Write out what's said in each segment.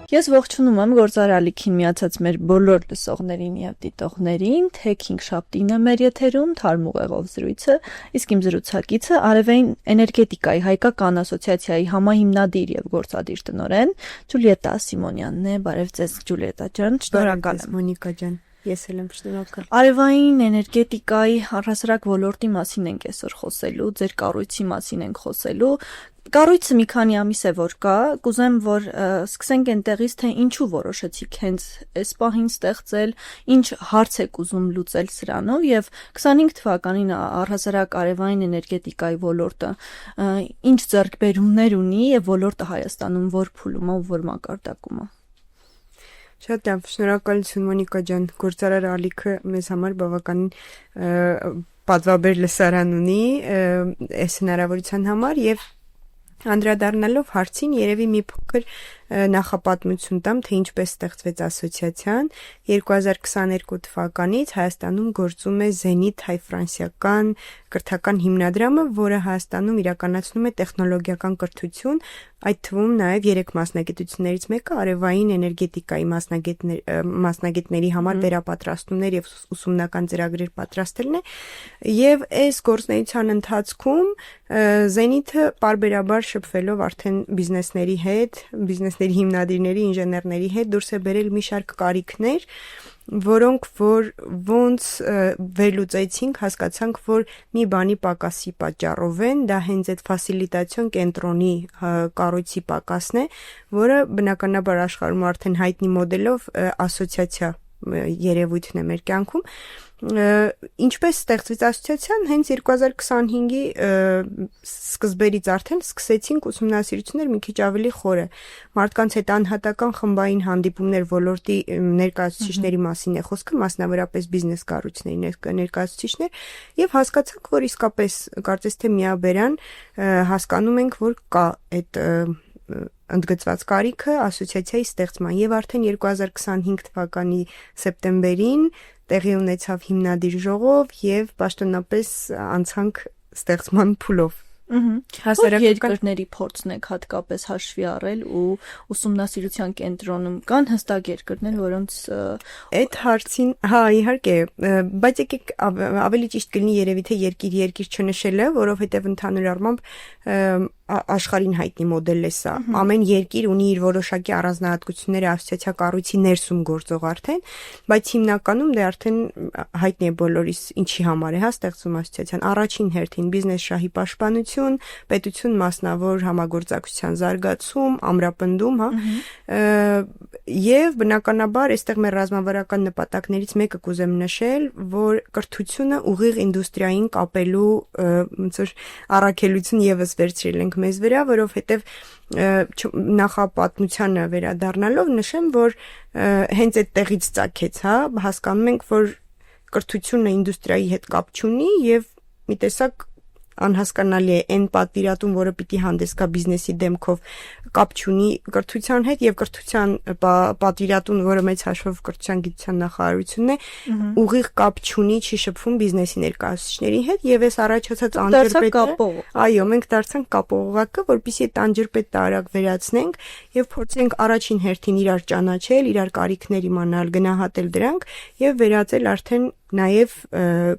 Ես ողջունում եմ գործարալիքին միացած մեր բոլոր լսողներին եւ դիտողներին, թե Քինգշապտին է մեր եթերում Թարմ ուղեղով զրույցը, իսկ իմ զրուցակիցը Արևային էներգետիկայի հայկական ասոցիացիայի համահիմնադիր եւ գործադիր տնօրեն Ջուլիետտա Սիմոնյանն է։ Բարև ձեզ Ջուլիետտա ջան, շնորհակալ եմ։ Մոնիկա ջան, ես էլ եմ շնորհակալ։ Արևային էներգետիկայի առհասարակ ոլորտի մասին ենք այսօր խոսելու, ձեր կառույցի մասին ենք խոսելու։ Կառույցը մի քանի ամիս է որ կա, կուզեմ որ սկսենք այնտեղից, թե ինչու որոշեցիք հենց այս պահին ստեղծել, ինչ հարց եք ուզում լուծել սրանով եւ 25 թվականին առհասարակ արևային էներգետիկայի ոլորտը ինչ ձեռքբերումներ ունի եւ ոլորտը Հայաստանում որ փուլում է ու որ մակարդակում է։ Շատ լավ, շնորհակալություն Մոնիկա ջան, գործարար ալիքը մեզ համար բավականին պատվաբեր լսարան ունի այս հնարավորության համար եւ անդրադառնալով հարցին երևի մի փոքր նախապատմություն տամ, թե ինչպես ստեղծվեց ասոցիացիան։ 2022 թվականից Հայաստանում գործում է Zenit հայ-ֆրանսիական կրթական հիմնադրամը, որը Հայաստանում իրականացնում է տեխնոլոգիական կրթություն, այդ թվում նաև 3 մասնագիտություններից մեկը արևային էներգետիկայի մասնագետների համար վերապատրաստումներ եւ ուսումնական ծրագրեր պատրաստելն է, եւ այս գործունեության ընթացքում Zenit-ը պարբերաբար շփվելով արդեն բիզնեսների հետ, բիզնեսների հիմնադիրների, ինժեներների հետ դուրս է բերել մի շարք կարիքներ, որոնք որ ոնց վերլուծեցինք, հասկացանք, որ մի բանի պակասի պատճառով են, դա հենց այդ ֆասիլիտացիոն կենտրոնի կառույցի պակասն է, որը բնականաբար աշխարհում արդեն հայտնի մոդելով ասոցիացիա երևույթն է մեր կյանքում։ Ինչպես ստեղծվեց ասոցիացիան, հենց 2025-ի սկզբերից արդեն սկսեցինք ուսումնասիրություններ մի քիչ ավելի խորը։ Մարդկանց հետ անհատական խմբային հանդիպումներ ոլորտի ներկայացուցիչների մասին է խոսքը, մասնավորապես բիզնես կառույցների ներկայացուցիչներ, եւ հասկացանք, որ իսկապես կարծես թե միաբերան հասկանում ենք, որ կա այդ ընդգծված կարիքը ասոցիացիայի ստեղծման եւ արդեն 2025 թվականի սեպտեմբերին տեղի ունեցավ հիմնադիր ժողով եւ պաշտոնապես անցանք ստեղծման փուլով։ Հասարակական երկրների փորձն եք հատկապես հաշվի առել ու ուսումնասիրության կենտրոնում կան հստակ երկրներ, որոնց այդ հարցին, հա, իհարկե, բայց եկեք ավելի ճիշտ կլինի երևի թե երկիր չնշելը, որովհետեւ ընդհանուր առմամբ աշխարհին հայտնի մոդել է սա։ Ամեն երկիր ունի իր որոշակի առանձնահատկությունները ասոցիացիա կառույցի ներսում գործող արդեն, բայց հիմնականում դե արդեն հայտնի է բոլորիս ինչի համար է ստեղծում ասոցիացիան։ Առաջին հերթին բիզնես շահի պաշտպանություն, պետություն մասնավոր համագործակցության զարգացում, ամրապնդում, եւ բնականաբար այստեղ մեր ռազմավարական նպատակներից մեկը կուզեմ նշել, որ կրթությունը ուղիղ ինդուստրիային կապելու ոնց որ առաքելություն եւս վերցրել ենք մեզ վրա, որովհետև նախապատմությանը վերադառնալով նշեմ, որ հենց այդ տեղից ծագեց, հասկանում ենք, որ կրթությունը ինդուստրիայի հետ կապ չունի եւ մի տեսակ անհասկանալի է այն պատվիրատուն, որը պիտի հանդես գա բիզնեսի դեմքով կապ չունի կրթության հետ եւ կրթության պատվիրատուն, որը մեծ հաշվով կրթության գիտության նախարարությունն է, ուղիղ կապ չունի, չի շփվում բիզնեսի ներկայացուցիչների հետ եւ այս առաջացած անջրպետը, այո, մենք դարձանք կապողակը, որպեսզի այդ անջրպետը արագ վերացնենք եւ փորձենք առաջին հերթին իրար ճանաչել, իրար կարիքներ իմանալ, գնահատել դրանք եւ վերածել արդեն նաև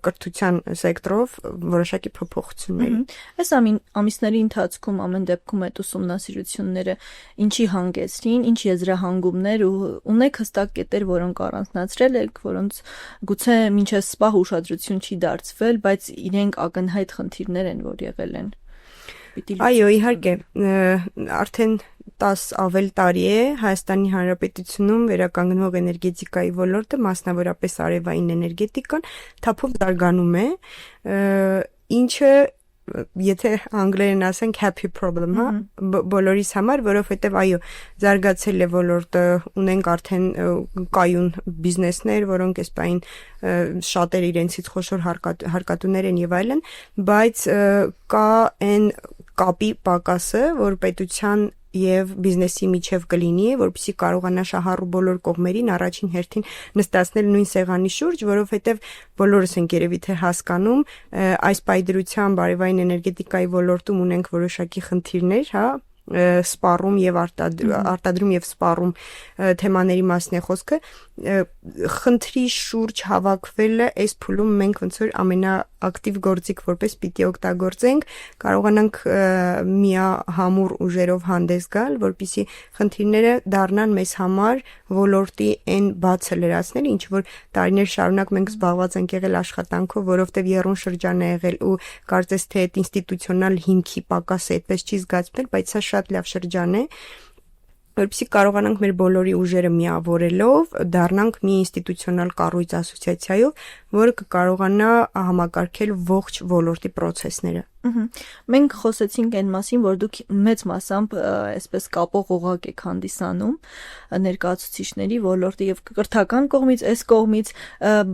կրթության սեկտորով որոշակի փոփոխությունների։ Այս ամիսների ընթացքում ամեն դեպքում այդ ուսումնասիրությունները ինչի հանգեցրին, ինչ եզրահանգումներ ունեք հստակ կետեր, որոնք առանձնացրել եք, որոնց գուցե մինչև սպահ ուշադրություն չի դարձվել, բայց իրենք ակնհայտ խնդիրներ են, որ եղել են։ Այո, իհարկե, արդեն 10 ավել տարի է Հայաստանի Հանրապետությունում վերականգնվող էներգետիկայի ոլորտը, մասնավորապես արևային էներգետիկան, թափով զարգանում է, ինչը եթե անգլերեն ասենք happy problem, բոլորիս համար, որովհետև այո, զարգացել է ոլորտը, ունենք արդեն կայուն բիզնեսներ, որոնք այս պահին շատերը իրենցից խոշոր հարկատուներ են եւ այլն, բայց կա այն կապի պակասը, որ պետության եւ բիզնեսի միջև կլինի, որպեսզի կարողանա շահառու բոլոր կողմերին առաջին հերթին նստացնել նույն սեղանի շուրջ, որովհետեւ բոլորս ենք երևի թե հասկանում այս պայդրությամբ արևային էներգետիկայի ոլորտում ունենք որոշակի խնդիրներ, սպառում եւ արտադրում եւ սպառում թեմաների մասն է խոսքը, խնդրի շուրջ հավաքվելը այս փուլում մենք ոնց որ ամենաակտիվ գործիք որպես պիտի օգտագործենք, կարողանանք միահամուռ ուժերով հանդես գալ, որպեսզի խնդիրները դառնան մեզ համար ոլորտի այն բացը լրացնել, ինչ որ տարիներ շարունակ մենք զբաղված ենք եղել աշխատանքով, որովհետեւ եռուն շրջան է եղել ու կարծես թե այդ ինստիտուցիոնալ հիմքի պակասը այդպես չի զգացվել, բայց սա շատ լավ շրջան է, որպեսզի կարողանանք մեր բոլորի ուժերը միավորելով դառնանք մի ինստիտուցիոնալ կառույց ասոցիացիայով, որը կկարողանա համակարգել ողջ ոլորտի process-ները։ Մենք խոսեցինք այն մասին, որ դուք մեծ մասամբ այսպես կապող օղակ եք հանդիսանում ներկայացուցիչների ոլորտի եւ կրթական կողմից, այս կողմից,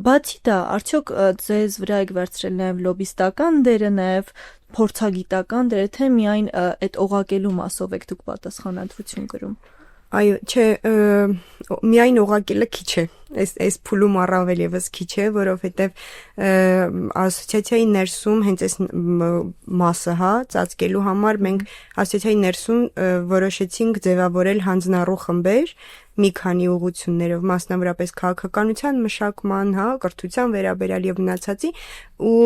բացի դա, արդյոք ձեզ վրա եք վերցրել նաեւ լոբիստական դերը, նաեւ փորձագիտական դերը, թե միայն այդ օղակելու մասով եք դուք պատասխանատվություն կրում։ Այո, չէ, միայն օղակելը քիչ է, այս փուլում առավել եւս քիչ է, որովհետեւ ասոցիացիայի ներսում հենց այս մասը, ծածկելու համար մենք ասոցիացիայի ներսում որոշեցինք ձևավորել հանձնառու խմբեր մի քանի ուղղություններով, մասնավորապես քաղաքականության մշակման, կրթության վերաբերյալ եւ մնացածի ու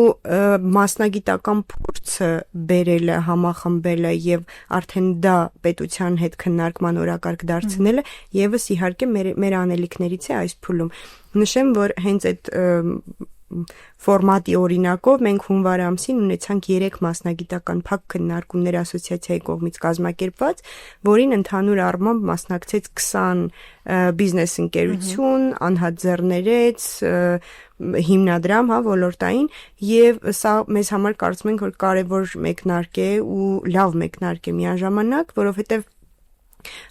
մասնագիտական փորձը բերելը, համախմբելը եւ արդեն դա պետության հետ քննարկման օրակարգ դարձնելը եւս իհարկե մեր անելիքներից է այս փուլում։ Նշեմ, որ հենց այդ ֆորմատի օրինակով մենք հունվար ամսին ունեցանք 3 մասնագիտական փակ քննարկումներ ասոցիացիայի կողմից կազմակերպված, որին ընդհանուր առմամբ մասնակցեց 20 բիզնես ընկերություն, անհատ ձեռներեց, հիմնադրամ, ոլորտային, եւ սա մեզ համար կարծում ենք, որ կարեւոր մեկնարկ է ու լավ մեկնարկ է միաժամանակ, որովհետեւ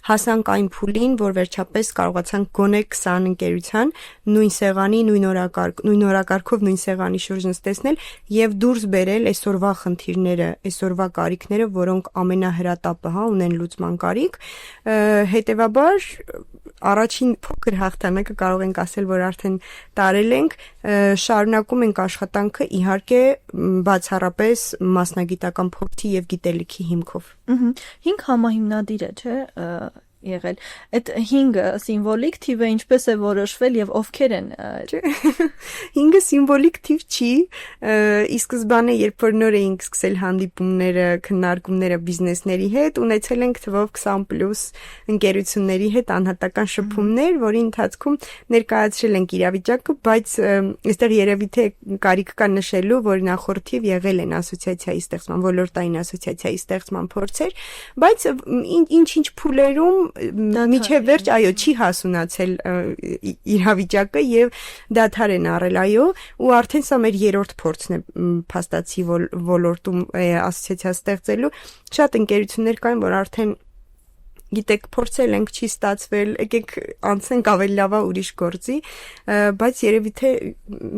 հասանք այն փուլին, որ վերջապես կարողացանք գոնե 20 ընկերության նույն սեղանի, նույն օրակարգով նույն սեղանի շուրջ նստեցնել եւ դուրս բերել այսօրվա խնդիրները, այսօրվա կարիքները, որոնք ամենահրատապը ունեն լուծման կարիք, հետեւաբար առաջին փոքր հաղթանակը կարող ենք ասել, որ արդեն տարել ենք, շարունակում ենք աշխատանքը իհարկե բացառապես մասնագիտական փորձի եւ գիտելիքի հիմքով։ 5 համահիմնադիր է, չէ՞, եղել։ Այդ 5-ը սիմվոլիկ թիվ է, ինչպես է որոշվել եւ ովքեր են։ 5-ը սիմվոլիկ թիվ չի, ի սկզբանե երբ որ նոր էինք սկսել հանդիպումները, քննարկումները բիզնեսների հետ, ունեցել ենք թվով 20+ ընկերությունների հետ անհատական շփումներ, որի ընթացքում ներկայացրել ենք իրավիճակը, բայց այստեղ երևի թե կարիք կա նշելու, որ նախորդ թիվ եղել են ասոցիացիայի ստեղծման, ոլորտային ասոցիացիայի ստեղծման փորձեր, բայց ինչ-ինչ փուլերում միջև վերջ, այո, չի հասունացել իրավիճակը եւ դադար են առել, այո, ու արդեն սա մեր 3-րդ փորձն է փաստացի ոլորտում ասոցիացիա ստեղծելու։ Շատ ընկերություններ կային, որ արդեն գիտեք, փորձել ենք, չի ստացվել, եկեք անցնենք ավելի լավա ուրիշ գործի, բայց երևի թե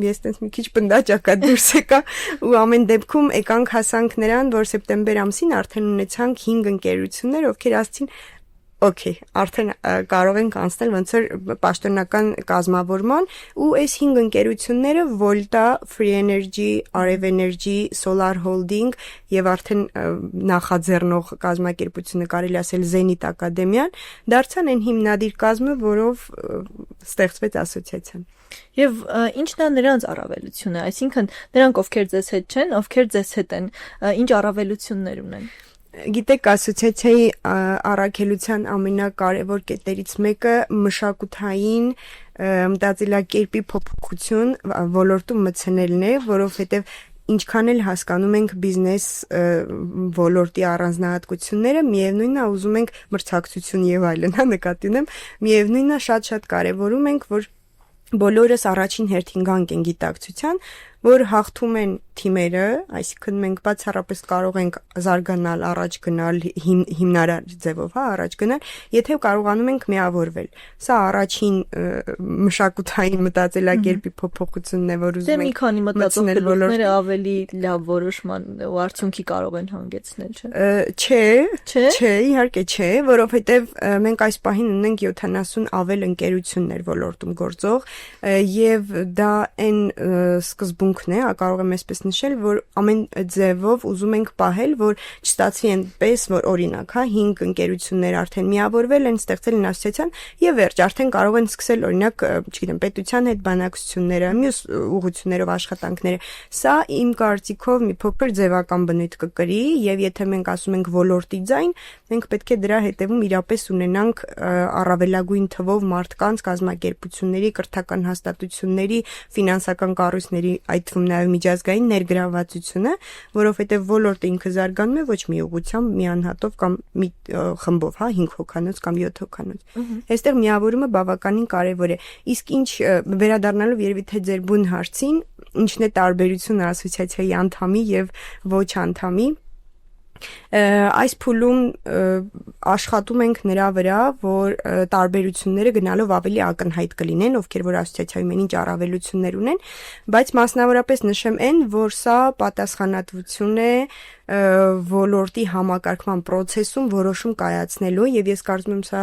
ես տենց մի քիչ բնդաճակա դուրս եկա ու ամեն դեպքում եկանք հասանք նրան, որ սեպտեմբեր ամսին արդեն ունեցանք 5 ընկերություններ, ովքեր ասացին Okay, արդեն կարող ենք անցնել ոնց որ պաշտոնական կազմավորման ու այս 5 ընկերությունները Volta, Free Energy, Arab Energy, Solar Holding եւ արդեն նախաձեռնող կազմակերպությունը կարելի ասել Zenit Ակադեմիան դարձան այն հիմնադիր կազմը, որով ստեղծվեց ասոցիացիան։ Եվ ինչն է նրանց առավելությունը, այսինքն նրանք ովքեր ձեզ հետ չեն, ովքեր ձեզ հետ են, ինչ առավելություններ ունեն։ Գիտեք, ասոցիացիայի առաքելության ամենակարևոր կետերից մեկը մշակութային մտածելակերպի փոփոխություն ոլորտում մտցնելն է, որովհետև ինչքան էլ հասկանում ենք բիզնես ոլորտի առանձնահատկությունները, միևնույնն է ուզում ենք մրցակցություն եւ այլն, նկատի ունեմ, միևնույնն է շատ կարևորում ենք, որ բոլորս առաջին հերթին գանք են գիտակցության, որ հաղթում են թիմերը, այսինքն մենք բացառապես կարող ենք զարգանալ, առաջ գնալ հիմնարար ձևով, առաջ գնալ, եթե կարողանում ենք միավորվել։ Սա առաջին մշակութային մտածելակերպի փոփոխությունն է, որ ուզում ենք։ Դե մի քանի մտածողները ավելի լավ որոշման ու արդյունքի կարող են հանգեցնել, չէ՞։ Չէ, իհարկե չէ, որովհետև մենք այս պահին ունենք 70 ավել ընկերություններ ոլորտում գործող, եւ դա այն սկզբունք սկզբունքն է, կարող եմ այսպես նշել, որ ամեն ձևով ուզում ենք պահել, որ չստացվի այնպես, որ օրինակ, 5 ընկերություններ արդեն միավորվել են, ստեղծել են ասոցիացիան եւ վերջ, արդեն կարող են սկսել օրինակ, չգիտեմ, պետության հետ բանակցությունները, մյուս ուղղություններով աշխատանքները։ Սա իմ կարծիքով մի փոքր ձևական բնույթ կկրի եւ եթե մենք ասում ենք ոլորտի ձայն, մենք պետք է դրա հետևում իրապես ունենանք առավելագույն թվով մարդկանց, կազմակերպությունների, կրթական հաստատությունների, ֆինանսական կառույցների, այդ թվում նաեւ միջազգային ներգրավվածությունը, որովհետեւ ոլորտը ինքը զարգանում է ոչ մի ուղղությամբ, մի անհատով կամ մի խմբով, 5 հոգանոց կամ 7 հոգանոց։ Այստեղ միավորումը բավականին կարեւոր է։ Իսկ ինչ վերադառնալով երևի թե ձեր բուն հարցին, ինչն է տարբերությունը ասոցիացիայի անդամի եւ ոչ անդամի, այս փուլում աշխատում ենք նրա վրա, որ տարբերությունները գնալով ավելի ակնհայտ կլինեն, ովքեր որ ասոցիացիայում են ինչ առավելություններ ունեն, բայց մասնավորապես նշեմ այն, որ սա պատասխանատվություն է ոլորտի համակարգման process-ում որոշում կայացնելու եւ ես կարծում եմ սա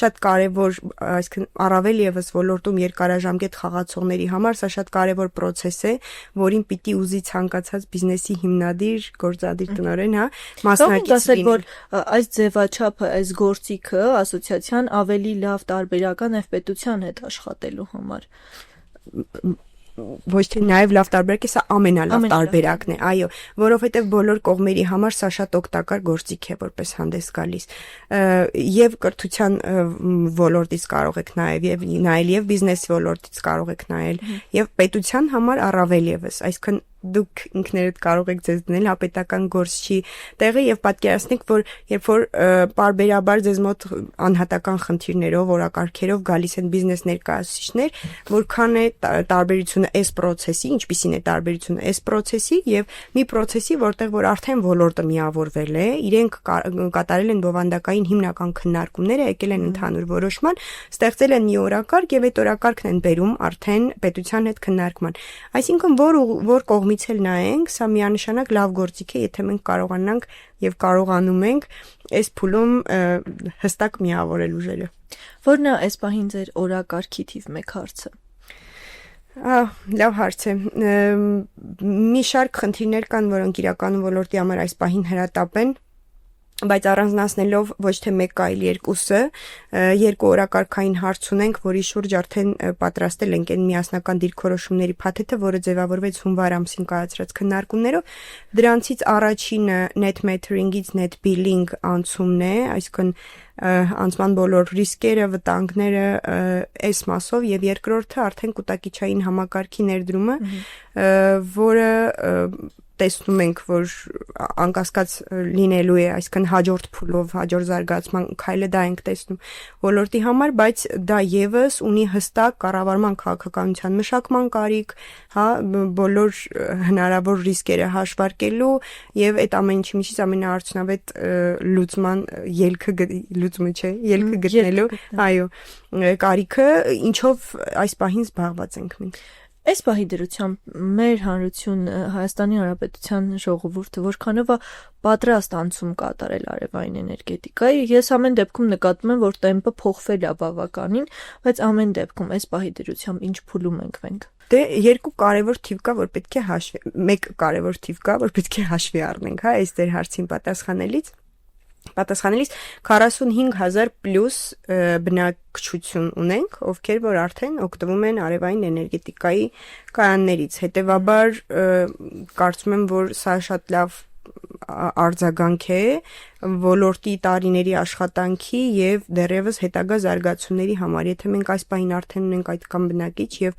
շատ կարեւոր, այսինքն առավել եւս ոլորտում երկարաժամկետ խաղացողների համար սա շատ կարեւոր process է, որին պիտի ուզի ցանկացած բիզնեսի հիմնադիր, գործադիր տնօրեն, մասնակից լինի։ Որ այս ձևաչափը, այս գործիքը ասոցիացիան ավելի լավ տարբերական է պետության հետ աշխատելու համար։ Ոչ թե նաև լավ տարբերակ է, սա ամենալավ տարբերակն է, այո, որովհետև բոլոր կողմերի համար սա շատ օգտակար գործիք է որպես հանդես գալիս։ Եվ կրթության ոլորտից կարող եք նայել եւ բիզնես ոլորտից կարող եք նայել եւ պետության համար առավել եւս, այսինքն դուք ինքներդ կարող եք ձեզ դնել հապետական գործչի տեղը եւ պատկերացնեք, որ երբ որ պարբերաբար ձեզ մոտ անհատական խնդիրներով, օրակարգերով գալիս են բիզնես ներկայացուցիչներ, որքան է տարբերությունը այս process-ի, ինչպիսին է տարբերությունը այս process-ի եւ մի process-ի, որտեղ որ արդեն ոլորտը միավորվել է, իրենք կատարել են բովանդակային հիմնական քննարկումները, եկել են ընդհանուր որոշման, ստեղծել են մի օրակարգ եւ այդ օրակարգն են բերում արդեն պետության հետ քննարկման։ Այսինքն որ կողմից էլ նայենք, սա միանշանակ լավ գործիք է, եթե մենք կարողանանք եւ կարողանում ենք այս փուլում հստակ միավորել ուժերը։ Որն է այս պահին ձեր օրակարգի թիվ 1 հարցը։ Լավ հարց է։ Մի շարք խնդիրներ կան, որոնք իրականում ոլորտի համար այս պահին հրատապ են, բայց առանձնացնելով ոչ թե մեկը, այլ երկուսը, 2 օրակարգային հարց ունենք, որի շուրջ արդեն պատրաստել ենք այն միասնական դիրքորոշումների փաթեթը, որը ձևավորվեց հունվար ամսին կայացրած քննարկումներով։ Դրանցից առաջինը net metering-ից net billing անցումն է, այսինքն անցման բոլոր ռիսկերը, վտանգները այս մասով եւ երկրորդը արդեն կուտակիչային համակարգի ներդրումը, որը տեսնում ենք, որ անկասկած լինելու է, այսինքն հաջորդ փուլով, հաջորդ զարգացման քայլը դա ենք տեսնում ոլորտի համար, բայց դա եւս ունի հստակ կառավարման քաղաքականության մշակման կարիք, բոլոր հնարավոր ռիսկերը հաշվարկելու եւ այդ ամեն ինչի միջից ամենաարդյունավետ լուծման ելքը գտնելու, այո, կարիքը, ինչով այս պահին զբաղված ենք մենք։ Այս պահի դրությամբ մեր հանրություն Հայաստանի Հանրապետության ժողովուրդը որքանով է պատրաստ անցում կատարել արևային էներգետիկայի։ Ես ամեն դեպքում նկատում եմ, որ տեմպը փոխվել է բավականին, բայց ամեն դեպքում այս պահի դրությամբ ինչ փուլում ենք մենք։ Դե 2 կարևոր թիվ կա, որ պետք է հաշվի, 1 կարևոր թիվ կա, որ պետք է հաշվի առնենք, այս ձեր հարցին պատասխանելիս 45000 պլյուս բնակչություն ունենք, ովքեր որ արդեն օգտվում են արևային էներգետիկայի կայաններից։ Հետևաբար կարծում եմ, որ սա շատ լավ արձագանք է ոլորտի տարիների աշխատանքի եւ դեռևս հետագա զարգացումների համար։ Եթե մենք այս պահին արդեն ունենք այդքան բնակիչ եւ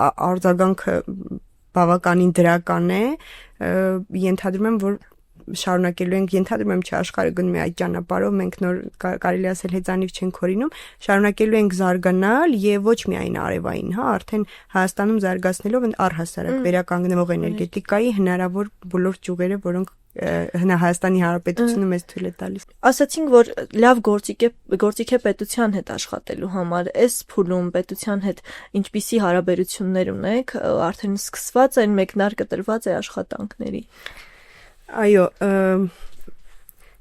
արձագանքը բավականին դրական է, ենթադրում եմ, որ շարունակելու ենք, ենթադրում եմ, աշխարհը գնում է այդ ճանապարհով, մենք նոր կարելի ասել հեծանիվ չենք հորինում, շարունակելու ենք զարգանալ եւ ոչ միայն արևային, արդեն Հայաստանում զարգացնելով առհասարակ վերականգնվող էներգետիկայի հնարավոր բոլոր ճյուղերը, որոնք Հայաստանի Հանրապետությունը մեզ թույլ է տալիս։ Ասացինք, որ լավ գործիք է պետության հետ աշխատելու համար։ Այս փուլում պետության հետ ինչպիսի հարաբերություններ ունեք, արդեն սկսված են, մեկնարկը տրված է աշխատանքների։ Այո,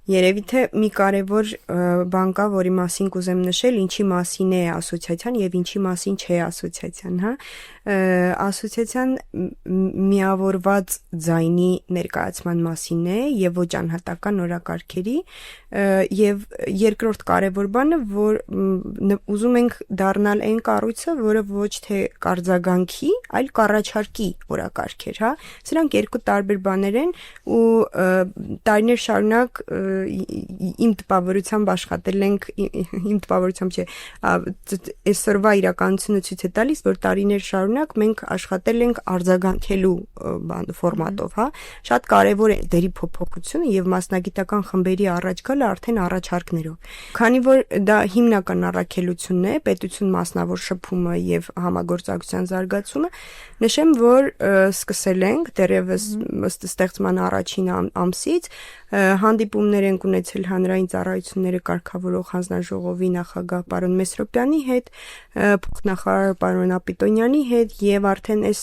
երևի թե մի կարևոր բան կա, որի մասին կուզեմ նշել, ինչի մասին է ասոցիացիան եւ ինչի մասին չէ ասոցիացիան, ասոցիացիան միավորված ձայնի ներկայացման մասին է եւ ոչ անհատական օրակարգերի եւ երկրորդ կարևոր բանը, որ ուզում ենք դառնալ այն կառույցը, որը ոչ թե կարձագանքի, այլ կառաջարկի օրակարգեր, հա։ Սրանք երկու տարբեր բաներ են ու տարիներ շարունակ իմ տպավորությամբ աշխատել ենք, իմ տպավորությամբ չէ, այսօրվա իրականությունը ցույց է տալիս, որ տարիներ շարունակ մենք աշխատել ենք արձագանքելու ֆորմատով, հա։ Շատ կարևոր է դերի փոփոխությունը եւ մասնագիտական խմբերի առաջ գալը արդեն առաջարկներով։ Քանի որ դա հիմնական առաքելությունն է, պետություն մասնավոր շփումը եւ համագործակցության զարգացումը, նշեմ, որ սկսել ենք դեռևս ստեղծման առաջին ամսից հանդիպումներ ենք ունեցել հանրային ծառայությունները կարգավորող հանձնաժողովի նախագահ պարոն Մեսրոպյանի հետ, փոխնախարար պարոն Ապիտոնյանի հետ եւ արդեն այս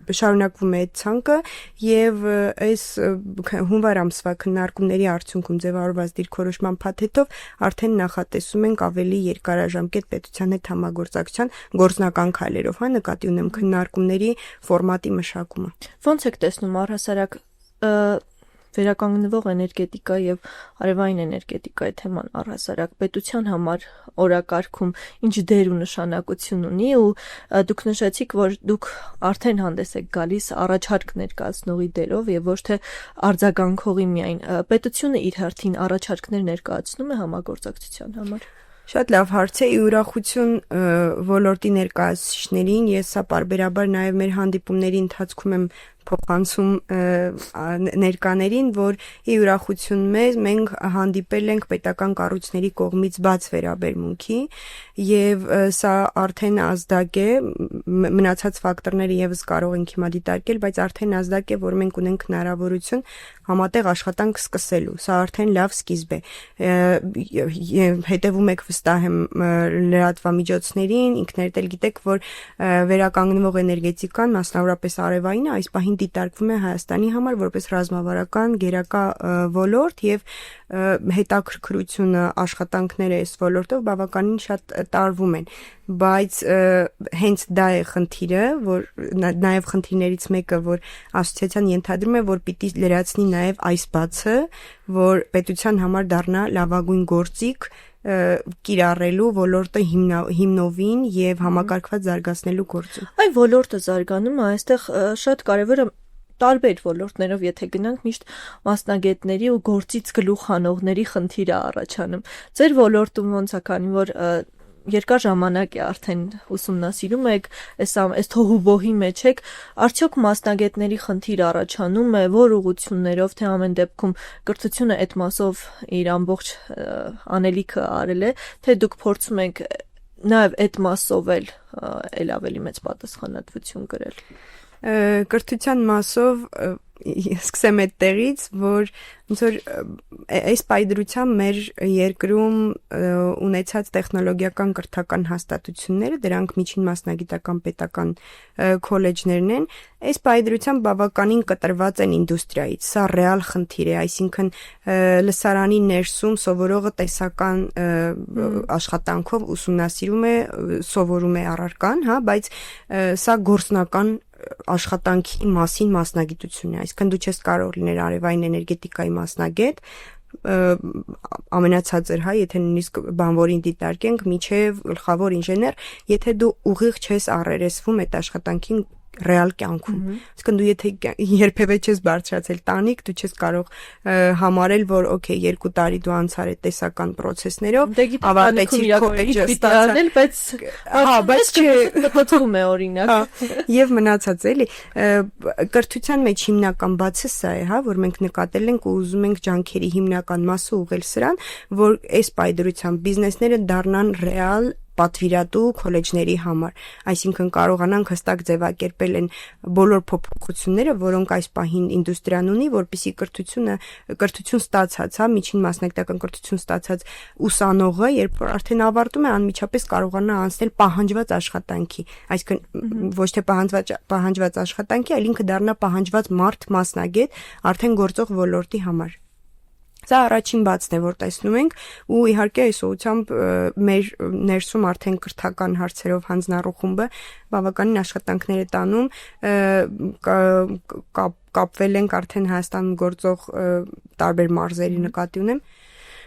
շարունակվում է այդ ցանկը եւ այս հունվար ամսվա քննարկումների արդյունքում ձևավորված դիրքորոշման փաթեթով արդեն նախատեսում ենք ավելի երկարաժամկետ պետության հետ համագործակցության գործնական քայլերով, հա, նկատի ունեմ քննարկումների ֆորմատի մշակումը։ Ոնց եք տեսնում առհասարակ վերականգնվող էներգետիկա եւ արևային էներգետիկայի թեման առհասարակ պետության համար օրակարգում ինչ դեր ու նշանակություն ունի ու դուք նշեցիք, որ դուք արդեն հանդես եք գալիս առաջարկ ներկայացնողի դերով եւ ոչ թե արձագանքողի միայն։ Պետությունը իր հերթին առաջարկներ ներկայացնում է համագործակցության համար։ Շատ լավ հարց է, ուրախություն ոլորտի ներկայացուցիչներին, ես սա պարբերաբար նաև մեր հանդիպումների ընթացքում եմ փոխանցում ներկաներին, որ ի ուրախություն մեզ մենք հանդիպել ենք պետական կառույցների կողմից բաց վերաբերմունքի եւ սա արդեն ազդակ է, մնացած ֆակտորները եւս կարող ենք հիմա դիտարկել, բայց արդեն ազդակ է, որ մենք ունենք հնարավորություն համատեղ աշխատանք սկսելու։ Սա արդեն լավ սկիզբ է։ Հետևում եք վստահ եմ լրատվամիջոցներին, ինքներդ էլ գիտեք, որ վերականգնվող էներգետիկան, մասնավորապես արևայինը, այս պահին դիտարկվում է Հայաստանի համար որպես ռազմավարական գերակա ոլորտ եւ հետաքրքրությունը աշխատանքները այս ոլորտով բավականին շատ տարվում են, բայց հենց դա է խնդիրը, որ նաեւ խնդիրներից մեկը, որ ասոցիացիան ենթադրում է, որ պիտի լրացնի նաեւ այս բացը, որ պետության համար դառնա լավագույն գործիք կիրառելու ոլորտը հիմնովին եւ համակարգված զարգացնելու գործում։ Այ ոլորտը զարգանում է, այստեղ շատ կարևոր է տարբեր ոլորտներով եթե գնանք միշտ մասնագետների ու գործից գլուխ հանողների խնդիրը առաջանում։ Ձեր ոլորտում ոնց է, քանի որ երկար ժամանակ է արդեն ուսումնասիրում եք, այս թողուբոհի մեջ եք, արդյոք մասնագետների խնդիր առաջանում է, որ ուղղություններով, թե ամեն դեպքում կրթությունը այդ մասով իր ամբողջ անելիքը արել է, թե դուք փորձում եք նաև այդ մասով էլ ավելի մեծ պատասխանատվություն կրել։ Կրթության մասով սկսեմ այդտեղից, որ ոնց որ այս պայդրությամբ մեր երկրում ունեցած տեխնոլոգիական կրթական հաստատությունները, դրանք միջին մասնագիտական պետական քոլեջներն են, այս պայդրությամբ բավականին կտրված են ինդուստրիայից։ Սա ռեալ խնդիր է, այսինքն լսարանի ներսում սովորողը տեսական աշխատանքով ուսումնասիրում է, սովորում է առարկան, հա, բայց սա գործնական աշխատանքի մասին մասնագիտություն է, այսինքն դու չես կարող լինել արևային էներգետիկայի մասնագետ, ամենացածր, հա, եթե նույնիսկ բանվորին դիտարկենք, միջև գլխավոր ինժեներ, եթե դու ուղիղ չես առերեսվում այդ աշխատանքին ռեալ կյանքում։ Այսինքն դու եթե երբևէ չես բարձրացել տանիք, դու չես կարող համարել, որ օքեյ 2 տարի դու անցար այդ տեսական process-ներով, ավարտեցիր քոլեջը, ստացել, բայց հա, բայց չփոխվում է օրինակ։ Եվ մնացած էլի կրթության մեջ հիմնական բացը սա է, հա, որ մենք նկատել ենք ու ուզում ենք ջանքերի հիմնական մասը ուղղել սրան, որ այս պայդրությամբ բիզնեսները դառնան ռեալ պատվիրատու քոլեջների համար, այսինքն կարողանանք հստակ ձևակերպել են բոլոր փոփոխությունները, որոնք այս պահին ինդուստրիան ունի, որպեսզի կրթություն ստացած, հա, միջին մասնագիտական կրթություն ստացած ուսանողը, երբ որ արդեն ավարտում է, անմիջապես կարողանա անցնել պահանջված աշխատանքի, այսինքն ոչ թե պահանջված աշխատանքի, այլ ինքը դառնա պահանջված մարդ մասնագետ արդեն գործող ոլորտի համար։ Սա առաջին բացն է, որ տեսնում ենք, ու իհարկե այս ուղղությամբ մեր ներսում արդեն կրթական հարցերով հանձնառու խումբը բավականին աշխատանքներ է տանում, կապվել ենք արդեն Հայաստանում գործող տարբեր մարզերի նկատի ունեմ,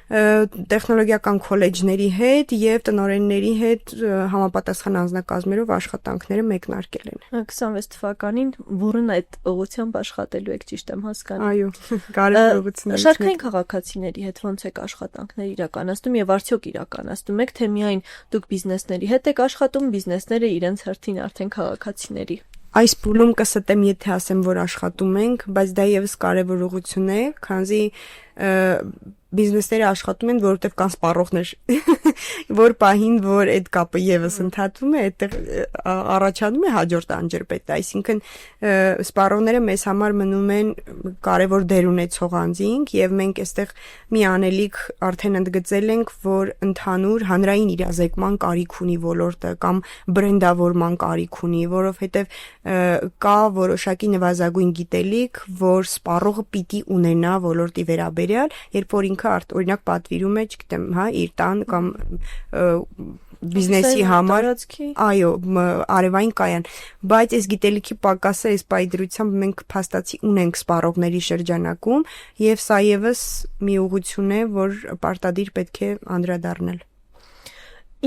տեխնոլոգիական քոլեջների հետ եւ տնօրենների հետ համապատասխան անձնակազմերով աշխատանքները մեկնարկել են։ 26 թվականին բուրըն այդ ուղղությամբ աշխատելու եք, ճիշտ եմ հասկանում։ Այո, կարևոր ուղղություններից։ Շարքային քաղաքացիների հետ ոնց եք աշխատանքներ իրականացնում եւ արդյոք իրականացնում եք, թե միայն դուք բիզնեսների հետ եք աշխատում, բիզնեսները իրենց հերթին արդեն քաղաքացիների։ Այս փուլում կստեմ, եթե ասեմ, որ աշխատում ենք, բայց դա եւս կարևոր ուղղություն է, քանզի բիզնեսները աշխատում են, որովհետև կան սպառողներ, որ պահին, որ այդ կապը եւս ընդհատվում է, այդտեղ առաջանում է հաջորդ անջրպետը, այսինքն սպառողները մեզ համար մնում են կարևոր դեր ունեցող անձինք եւ մենք այստեղ մի անելիք արդեն ընդգծել ենք, որ ընդհանուր հանրային իրազեկման կարիք ունի ոլորտը կամ բրենդավորման կարիք ունի, որովհետև կա որոշակի նվազագույն գիտելիք, որ սպառողը պիտի ունենա ոլորտի վերաբերյալ, երբ որ ինքը օրինակ պատվիրում է, չգիտեմ, հա, իր տան կամ բիզնեսի համար, այո, արևային կայան, բայց այս գիտելիքի պակասը այս պայդրությամբ մենք փաստացի ունենք սպառողների շրջանակում եւ սա եւս մի ուղղություն է, որ պարտադիր պետք է անդրադառնալ։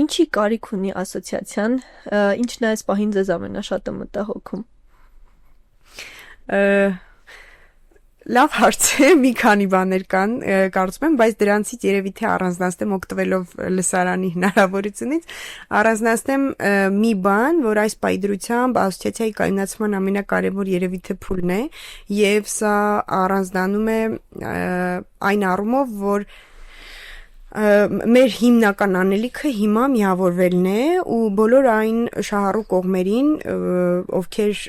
Ինչի կարիք ունի ասոցիացիան, ինչն է այս պահին ձեզ ամենաշատը մտահոգում։ Լավ հարց է, մի քանի բաներ կան, կարծում եմ, բայց դրանցից երևի թե առանձնացնեմ օգտվելով լսարանի հնարավորությունից, առանձնացնեմ մի բան, որ այս պայդրությամբ ասոցիացիայի կայունացման ամենակարևոր երևի թե փուլն է, եւ սա առանձնանում է այն առումով, որ մեր հիմնական անելիքը հիմա միավորվելն է ու բոլոր այն շահառու կողմերին, ովքեր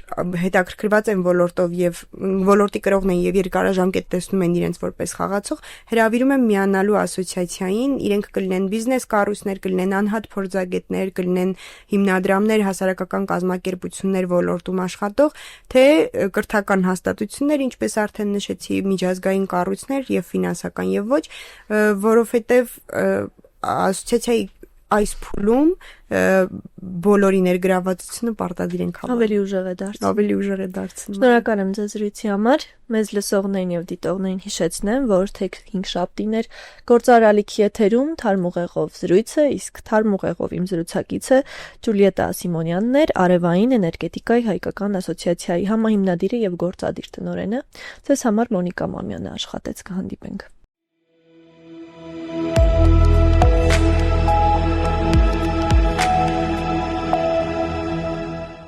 հետաքրքրված են ոլորտով եւ ոլորտի կրողն են եւ երկարաժամկետ տեսնում են իրենց որպես խաղացող, հրավիրում եմ միանալու ասոցիացիային, իրենք կլինեն բիզնես կառույցներ, կլինեն անհատ փորձագետներ, կլինեն հիմնադրամներ, հասարակական կազմակերպություններ ոլորտում աշխատող, թե կրթական հաստատություններ, ինչպես արդեն նշեցի, միջազգային կառույցներ եւ ֆինանսական եւ ոչ, որովհետեւ ասոցիացիայի այս փուլում բոլորի ներգրավվածությունը պարտադիր ենք համարում։ Ավելի ուժեղ է դարձնում։ Շնորհակալ եմ ձեզ զրույցի համար։ Մեզ լսողներին եւ դիտողներին հիշեցնեմ, որ թե 5 շաբթիներ գործարալիքի եթերում Թարմ ուղեղով զրույցը, իսկ Թարմ ուղեղով իմ զրուցակիցը Ջուլիետա Ասիմոնյանն էր, Արևային էներգետիկայի հայկական ասոցիացիայի համահիմնադիրը եւ գործադիր տնօրենը։ Ձեզ համար Մոնիկա Մամյանը աշխատեց, կհանդիպենք։